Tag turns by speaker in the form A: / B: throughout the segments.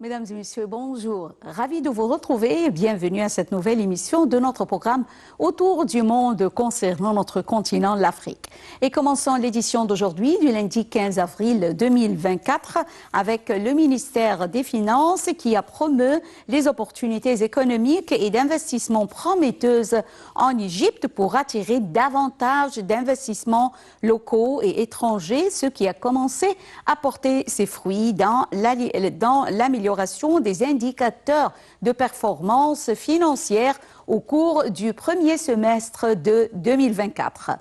A: Mesdames et messieurs, bonjour. Ravi de vous retrouver et bienvenue à cette nouvelle émission de notre programme Autour du monde concernant notre continent, l'Afrique. Et commençons l'édition d'aujourd'hui du lundi 15 avril 2024 avec le ministère des Finances qui a promu les opportunités économiques et d'investissement prometteuses en Égypte pour attirer davantage d'investissements locaux et étrangers, ce qui a commencé à porter ses fruits dans l'amélioration des indicateurs de performance financière au cours du premier semestre de 2024.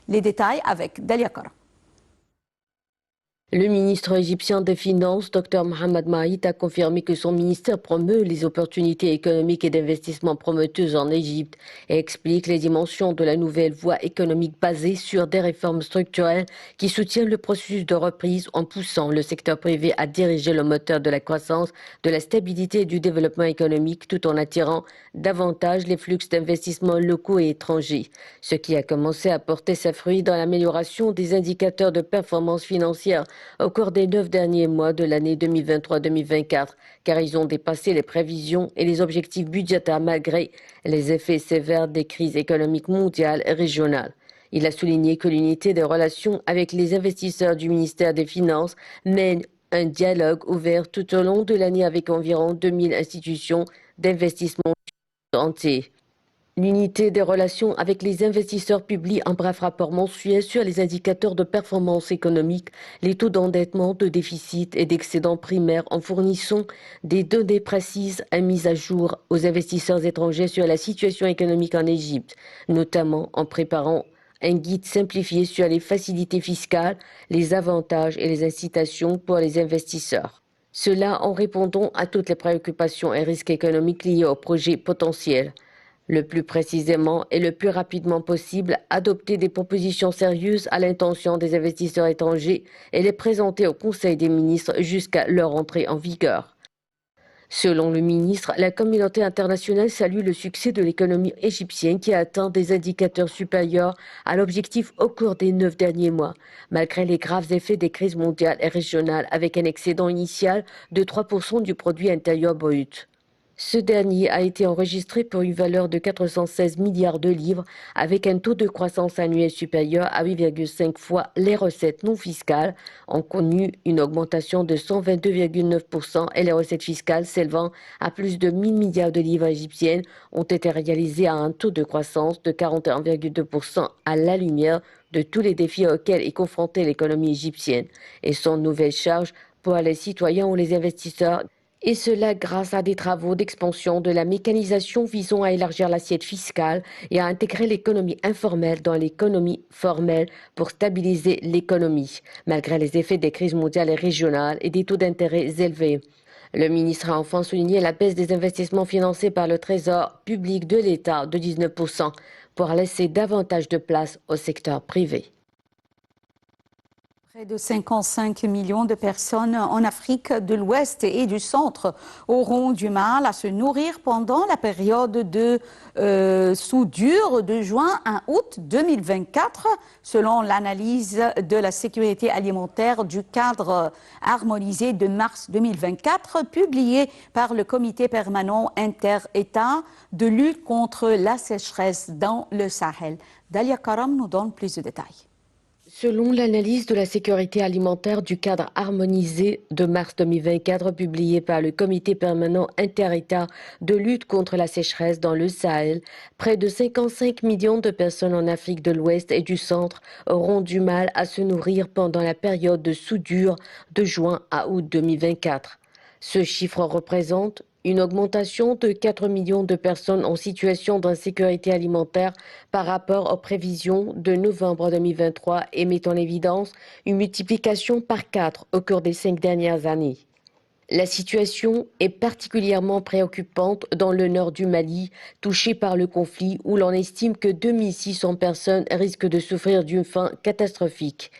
A: Les détails avec Dalia Kara.
B: Le ministre égyptien des Finances, Dr Mohamed Maït, a confirmé que son ministère promeut les opportunités économiques et d'investissement prometteuses en Égypte et explique les dimensions de la nouvelle voie économique basée sur des réformes structurelles qui soutiennent le processus de reprise en poussant le secteur privé à diriger le moteur de la croissance, de la stabilité et du développement économique tout en attirant davantage les flux d'investissements locaux et étrangers, ce qui a commencé à porter ses fruits dans l'amélioration des indicateurs de performance financière au cours des 9 derniers mois de l'année 2023-2024, car ils ont dépassé les prévisions et les objectifs budgétaires malgré les effets sévères des crises économiques mondiales et régionales. Il a souligné que l'unité des relations avec les investisseurs du ministère des Finances mène un dialogue ouvert tout au long de l'année avec environ 2000 institutions d'investissement entier. L'unité des relations avec les investisseurs publie un bref rapport mensuel sur les indicateurs de performance économique, les taux d'endettement, de déficit et d'excédent primaire en fournissant des données précises et mises à jour aux investisseurs étrangers sur la situation économique en Égypte, notamment en préparant un guide simplifié sur les facilités fiscales, les avantages et les incitations pour les investisseurs. Cela en répondant à toutes les préoccupations et risques économiques liés aux projets potentiels. Le plus précisément et le plus rapidement possible, adopter des propositions sérieuses à l'intention des investisseurs étrangers et les présenter au Conseil des ministres jusqu'à leur entrée en vigueur. Selon le ministre, la communauté internationale salue le succès de l'économie égyptienne qui a atteint des indicateurs supérieurs à l'objectif au cours des 9 derniers mois, malgré les graves effets des crises mondiales et régionales avec un excédent initial de 3% du produit intérieur brut. Ce dernier a été enregistré pour une valeur de 416 milliards de livres avec un taux de croissance annuel supérieur à 8,5 fois les recettes non fiscales ont connu une augmentation de 122,9% et les recettes fiscales s'élevant à plus de 1000 milliards de livres égyptiennes ont été réalisées à un taux de croissance de 41,2% à la lumière de tous les défis auxquels est confrontée l'économie égyptienne et son nouvelle charge pour les citoyens ou les investisseurs. Et cela grâce à des travaux d'expansion de la mécanisation visant à élargir l'assiette fiscale et à intégrer l'économie informelle dans l'économie formelle pour stabiliser l'économie, malgré les effets des crises mondiales et régionales et des taux d'intérêt élevés. Le ministre a enfin souligné la baisse des investissements financés par le Trésor public de l'État de 19% pour laisser davantage de place au secteur privé.
A: Près de 55 millions de personnes en Afrique de l'Ouest et du Centre auront du mal à se nourrir pendant la période de soudure de juin à août 2024, selon l'analyse de la sécurité alimentaire du cadre harmonisé de mars 2024, publié par le Comité permanent inter-État de lutte contre la sécheresse dans le Sahel. Dalia Karam nous donne plus de détails.
B: Selon l'analyse de la sécurité alimentaire du cadre harmonisé de mars 2024 publié par le Comité permanent inter-État de lutte contre la sécheresse dans le Sahel, près de 55 millions de personnes en Afrique de l'Ouest et du Centre auront du mal à se nourrir pendant la période de soudure de juin à août 2024. Ce chiffre représente une augmentation de 4 millions de personnes en situation d'insécurité alimentaire par rapport aux prévisions de novembre 2023 et met en évidence une multiplication par 4 au cours des 5 dernières années. La situation est particulièrement préoccupante dans le nord du Mali, touché par le conflit, où l'on estime que 2600 personnes risquent de souffrir d'une faim catastrophique.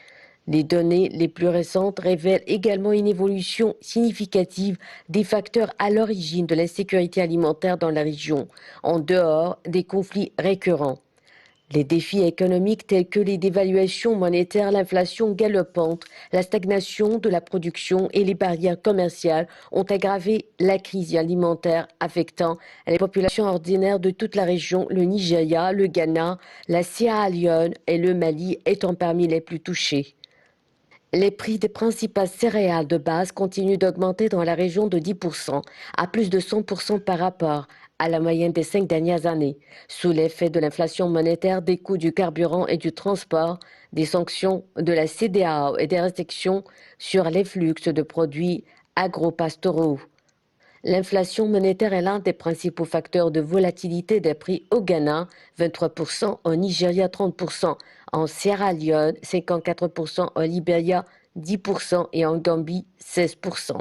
B: Les données les plus récentes révèlent également une évolution significative des facteurs à l'origine de l'insécurité alimentaire dans la région, en dehors des conflits récurrents. Les défis économiques tels que les dévaluations monétaires, l'inflation galopante, la stagnation de la production et les barrières commerciales ont aggravé la crise alimentaire affectant les populations ordinaires de toute la région, le Nigeria, le Ghana, la Sierra Leone et le Mali étant parmi les plus touchés. Les prix des principales céréales de base continuent d'augmenter dans la région de 10% à plus de 100% par rapport à la moyenne des 5 dernières années, sous l'effet de l'inflation monétaire, des coûts du carburant et du transport, des sanctions de la CEDEAO et des restrictions sur les flux de produits agro-pastoraux. L'inflation monétaire est l'un des principaux facteurs de volatilité des prix au Ghana, 23%, au Nigeria, 30%, en Sierra Leone, 54%, au Libéria, 10% et en Gambie, 16%.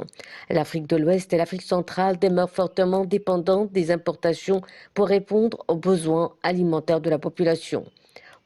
B: L'Afrique de l'Ouest et l'Afrique centrale demeurent fortement dépendantes des importations pour répondre aux besoins alimentaires de la population.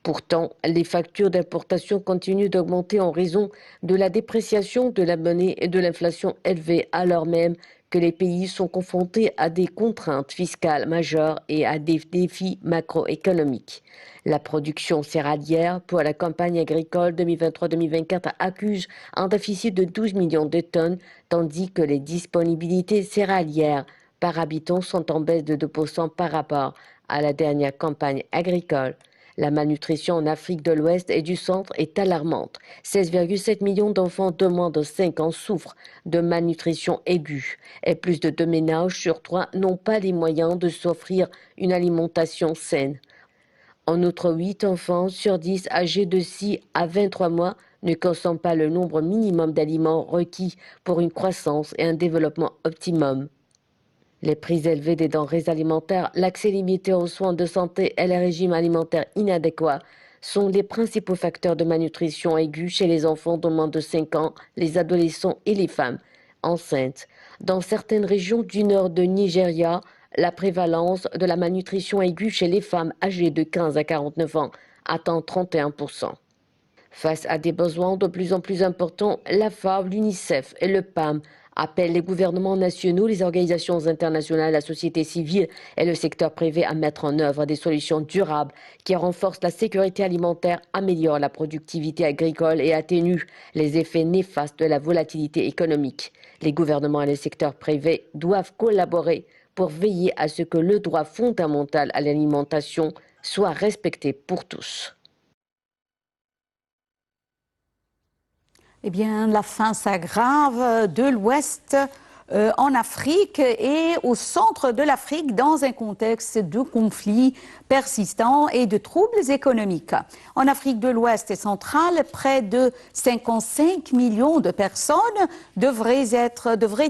B: Pourtant, les factures d'importation continuent d'augmenter en raison de la dépréciation de la monnaie et de l'inflation élevée, alors même que les pays sont confrontés à des contraintes fiscales majeures et à des défis macroéconomiques. La production céréalière pour la campagne agricole 2023-2024 accuse un déficit de 12 millions de tonnes, tandis que les disponibilités céréalières par habitant sont en baisse de 2% par rapport à la dernière campagne agricole. La malnutrition en Afrique de l'Ouest et du Centre est alarmante. 16,7 millions d'enfants de moins de 5 ans souffrent de malnutrition aiguë et plus de 2 ménages sur 3 n'ont pas les moyens de s'offrir une alimentation saine. En outre, 8 enfants sur 10 âgés de 6 à 23 mois ne consomment pas le nombre minimum d'aliments requis pour une croissance et un développement optimum. Les prix élevés des denrées alimentaires, l'accès limité aux soins de santé et les régimes alimentaires inadéquats sont les principaux facteurs de malnutrition aiguë chez les enfants de moins de 5 ans, les adolescents et les femmes enceintes. Dans certaines régions du nord de Nigeria, la prévalence de la malnutrition aiguë chez les femmes âgées de 15 à 49 ans atteint 31%. Face à des besoins de plus en plus importants, la FAO, l'UNICEF et le PAM appellent les gouvernements nationaux, les organisations internationales, la société civile et le secteur privé à mettre en œuvre des solutions durables qui renforcent la sécurité alimentaire, améliorent la productivité agricole et atténuent les effets néfastes de la volatilité économique. Les gouvernements et le secteur privé doivent collaborer pour veiller à ce que le droit fondamental à l'alimentation soit respecté pour tous.
A: Eh bien, la faim s'aggrave de l'Ouest en Afrique et au centre de l'Afrique dans un contexte de conflits persistants et de troubles économiques. En Afrique de l'Ouest et centrale, près de 55 millions de personnes devraient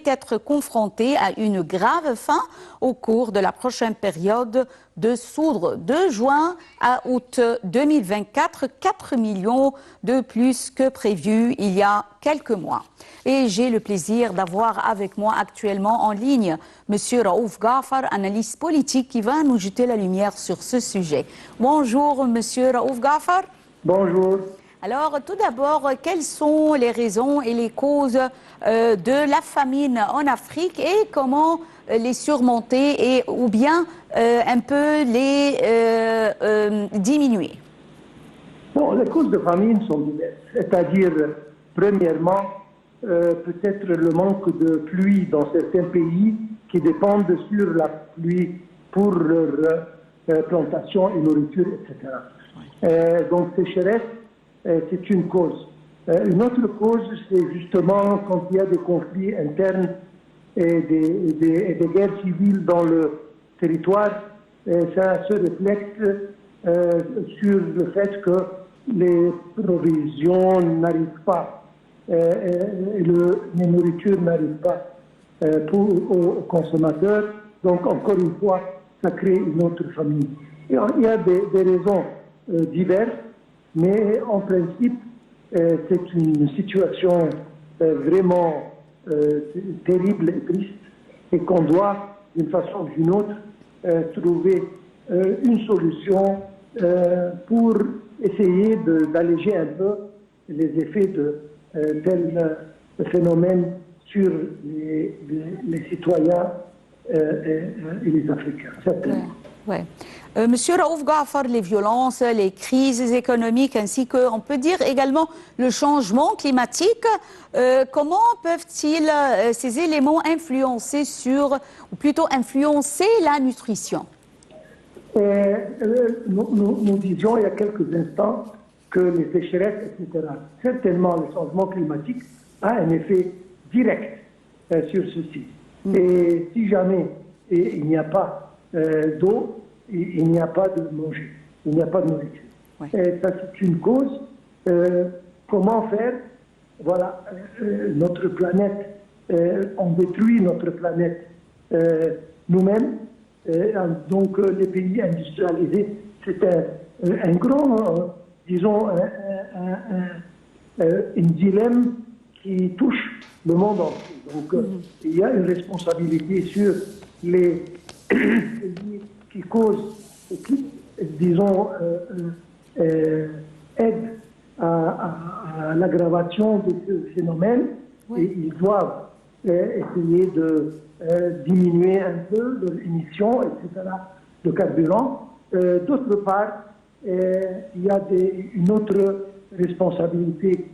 A: être confrontées à une grave faim au cours de la prochaine période de soudre. De juin à août 2024, 4 millions de plus que prévu il y a quelques mois. Et j'ai le plaisir d'avoir avec moi actuellement en ligne M. Raouf Ghafar, analyste politique, qui va nous jeter la lumière sur ce sujet. Bonjour M. Raouf Ghafar.
C: Bonjour.
A: Alors, tout d'abord, quelles sont les raisons et les causes de la famine en Afrique et comment les surmonter et ou bien un peu les diminuer?
C: Bon, les causes de famine sont diverses. C'est-à-dire, premièrement, peut-être le manque de pluie dans certains pays qui dépendent sur la pluie pour leur plantation et nourriture, etc. Donc, sécheresse, c'est une cause. Une autre cause, c'est justement quand il y a des conflits internes et des guerres civiles dans le territoire, ça se reflète sur le fait que les provisions n'arrivent pas, les nourritures n'arrivent pas aux consommateurs. Donc, encore une fois, ça crée une autre famine. Et il y a des raisons diverses, mais en principe, c'est une situation vraiment terrible et triste et qu'on doit, d'une façon ou d'une autre, trouver une solution pour essayer d'alléger un peu les effets de tels phénomènes sur les citoyens et les Africains.
A: Ouais. Monsieur Raouf Gaafar, les violences, les crises économiques, ainsi que, on peut dire également, le changement climatique, comment peuvent-ils, ces éléments, influencer ou plutôt influencer la nutrition?
C: Nous disions il y a quelques instants que les sécheresses, etc., certainement le changement climatique a un effet direct sur ceci. Et si jamais il n'y a pas d'eau, il n'y a pas de manger, il n'y a pas de nourriture.
A: Ouais.
C: Ça, c'est une cause. Comment faire? Voilà, notre planète, on détruit notre planète nous-mêmes. Donc les pays industrialisés, c'est un grand, disons, un dilemme qui touche le monde entier. Donc il y a une responsabilité sur les pays qui causent, qui, disons, aident à l'aggravation de ce phénomène. Oui. Et ils doivent essayer de diminuer un peu leurs émissions, etc., de carburant. D'autre part, il y a une autre responsabilité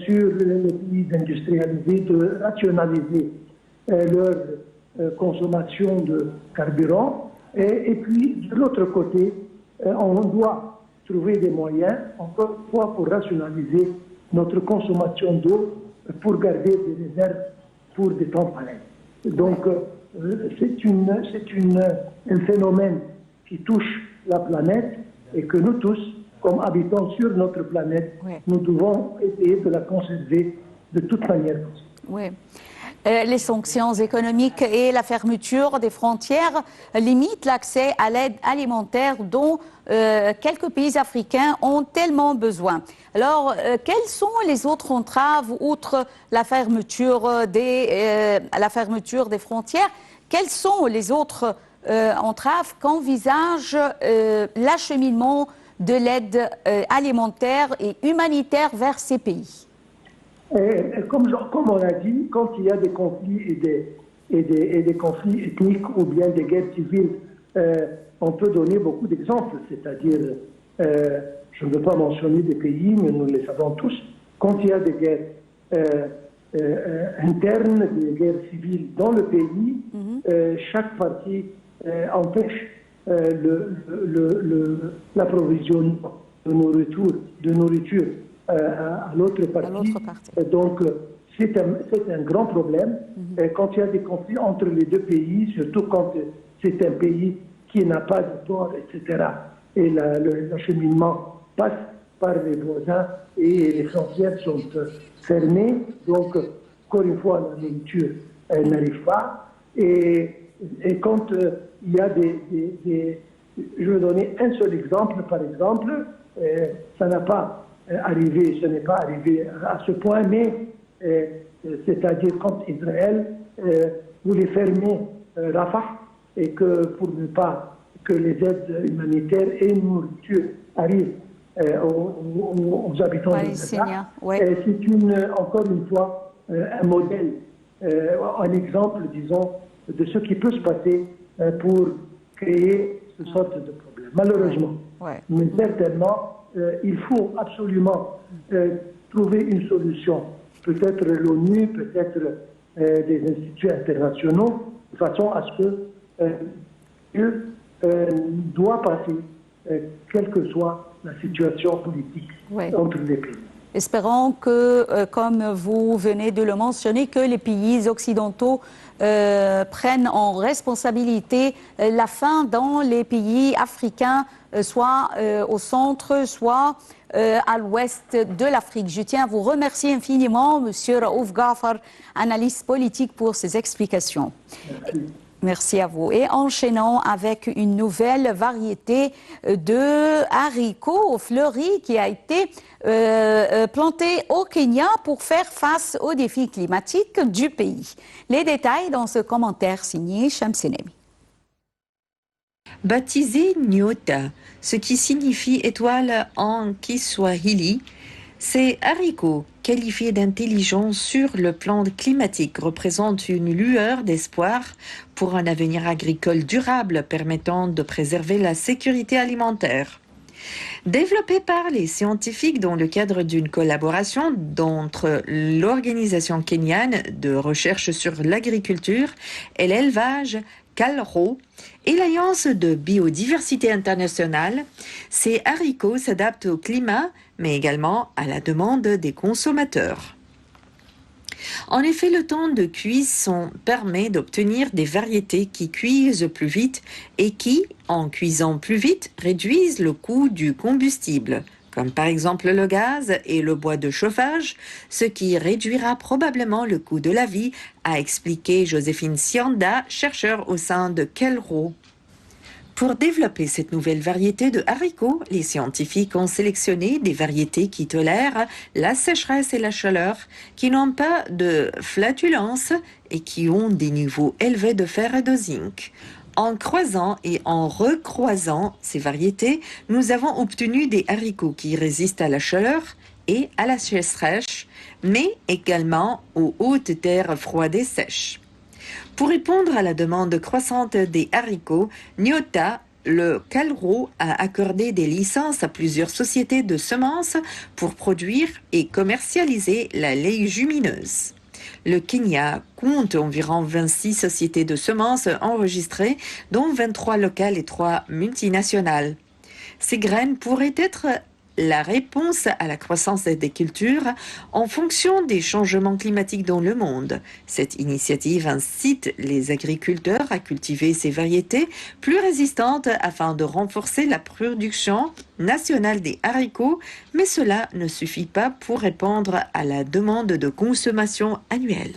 C: sur les pays industrialisés de rationaliser leur consommation de carburant. Et puis, de l'autre côté, on doit trouver des moyens, encore une fois, pour rationaliser notre consommation d'eau, pour garder des réserves pour des temps pareils. Donc, c'est un phénomène qui touche la planète et que nous tous, comme habitants sur notre planète, oui, nous devons essayer de la conserver de toute manière possible.
A: Oui. Les sanctions économiques et la fermeture des frontières limitent l'accès à l'aide alimentaire dont quelques pays africains ont tellement besoin. Alors, quelles sont les autres entraves, outre la fermeture des frontières? Quelles sont les autres entraves qu'envisage l'acheminement de l'aide alimentaire et humanitaire vers ces pays?
C: Comme on a dit, quand il y a des conflits et des conflits ethniques ou bien des guerres civiles, on peut donner beaucoup d'exemples. C'est-à-dire, je ne veux pas mentionner des pays, mais nous les savons tous. Quand il y a des guerres internes, des guerres civiles dans le pays, chaque partie empêche l'approvisionnement de nourriture à l'autre partie. Donc, c'est un grand problème. Quand il y a des conflits entre les deux pays, surtout quand c'est un pays qui n'a pas de port, etc., et l'acheminement passe par les voisins et les frontières sont fermées. Donc, encore une fois, la nourriture n'arrive pas. Et quand il y a je vais donner un seul exemple, par exemple, ça n'a pas arrivé, ce n'est pas arrivé à ce point, mais c'est-à-dire quand Israël voulait fermer Rafah et que pour ne pas que les aides humanitaires et nourriture arrivent aux habitants de Gaza, c'est encore une fois un modèle, un exemple, disons, de ce qui peut se passer pour créer ce sorte de problème. Malheureusement, mais certainement, il faut absolument trouver une solution. Peut-être l'ONU, peut-être des instituts internationaux, de façon à ce que Dieu doit passer, quelle que soit la situation politique entre les pays.
A: Espérons que, comme vous venez de le mentionner, que les pays occidentaux prennent en responsabilité la faim dans les pays africains, soit au centre, soit à l'ouest de l'Afrique. Je tiens à vous remercier infiniment, Monsieur Raouf Gaafar, analyste politique, pour ces explications.
C: Merci.
A: Merci à vous. Et enchaînons avec une nouvelle variété de haricots fleuris qui a été plantée au Kenya pour faire face aux défis climatiques du pays. Les détails dans ce commentaire signé Shamsenemi.
D: Baptisé Nyota, ce qui signifie étoile en Kiswahili, Ces haricots, qualifiés d'intelligents sur le plan climatique, représentent une lueur d'espoir pour un avenir agricole durable permettant de préserver la sécurité alimentaire. Développé par les scientifiques dans le cadre d'une collaboration entre l'organisation kenyane de recherche sur l'agriculture et l'élevage KALRO et l'Alliance de biodiversité internationale, ces haricots s'adaptent au climat, mais également à la demande des consommateurs. En effet, le temps de cuisson permet d'obtenir des variétés qui cuisent plus vite et qui, en cuisant plus vite, réduisent le coût du combustible, comme par exemple le gaz et le bois de chauffage, ce qui réduira probablement le coût de la vie, a expliqué Joséphine Sianda, chercheure au sein de KALRO. Pour développer cette nouvelle variété de haricots, les scientifiques ont sélectionné des variétés qui tolèrent la sécheresse et la chaleur, qui n'ont pas de flatulence et qui ont des niveaux élevés de fer et de zinc. En croisant et en recroisant ces variétés, nous avons obtenu des haricots qui résistent à la chaleur et à la sécheresse, mais également aux hautes terres froides et sèches. Pour répondre à la demande croissante des haricots, Nyota, le KALRO a accordé des licences à plusieurs sociétés de semences pour produire et commercialiser la légumineuse. Le Kenya compte environ 26 sociétés de semences enregistrées, dont 23 locales et 3 multinationales. Ces graines pourraient être la réponse à la croissance des cultures en fonction des changements climatiques dans le monde. Cette initiative incite les agriculteurs à cultiver ces variétés plus résistantes afin de renforcer la production nationale des haricots, mais cela ne suffit pas pour répondre à la demande de consommation annuelle.